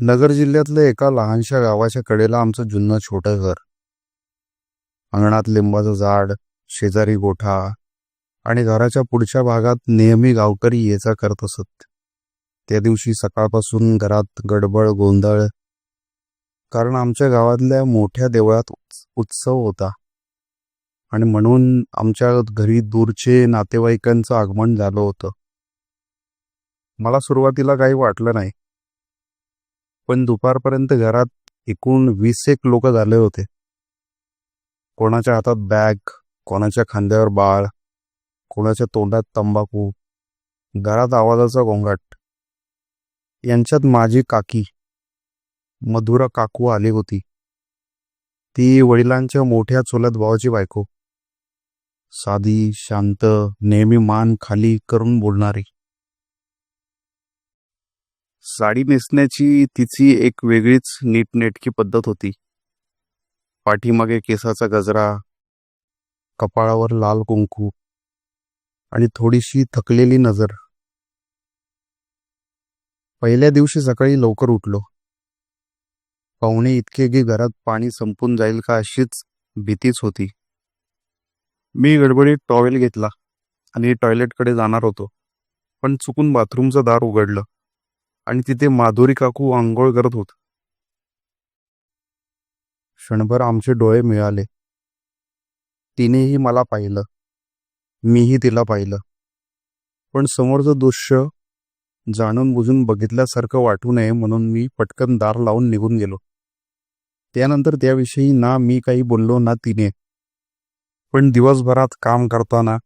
नगर जिल्ह्यातल्या एका लहानशा गावाच्या कडेला आमचं जुनं छोटं घर. अंगणात लिंबाचं झाड, शेजारी गोठा आणि घराच्या पुढच्या भागात नेहमी गावकरी ये जा करत असत. त्या दिवशी सकाळपासून घरात गडबड गोंधळ, कारण आमच्या गावातल्या मोठ्या देवळात उत्सव होता आणि म्हणून आमच्या घरी दूरचे नातेवाईकांचं आगमन झालं होतं. मला सुरुवातीला काही वाटलं नाही, पण दुपारपर्यंत घरात एकूण 20 एक लोक झाले होते. कोणाच्या हातात बॅग, कोणाच्या खांद्यावर बाळ, कोणाच्या तोंडात तंबाखू, घरात आवाजाचा गोंगाट. यांच्यात माझी काकी मधुरा काकू आली होती. ती वडिलांच्या मोठ्या चुलत भावाची बायको. साधी, शांत, नेहमी मान खाली करून बोलणारी. साडी नेसण्याची तिची एक वेगळीच नीटनेटकी पद्धत होती. पाठीमागे केसाचा गजरा, कपाळावर लाल कुंकू आणि थोडीशी थकलेली नजर. पहिल्या दिवशी सकाळी लवकर उठलो. पाहुणे इतके की घरात पाणी संपून जाईल का अशीच भीतीच होती. मी गडबडीत टॉवेल घेतला आणि टॉयलेटकडे जाणार होतो, पण चुकून बाथरूमचं दार उघडलं आणि तिथे माधुरी काकू आंघोळ करत होत. क्षणभर आमचे डोळे मिळाले. तिनेही मला पाहिलं, मीही तिला पाहिलं, पण समोरचं दृश्य जाणून बुजून बघितल्यासारखं वाटू नये म्हणून मी पटकन दार लावून निघून गेलो. त्यानंतर त्याविषयी ना मी काही बोललो ना तिने. पण दिवसभरात काम करताना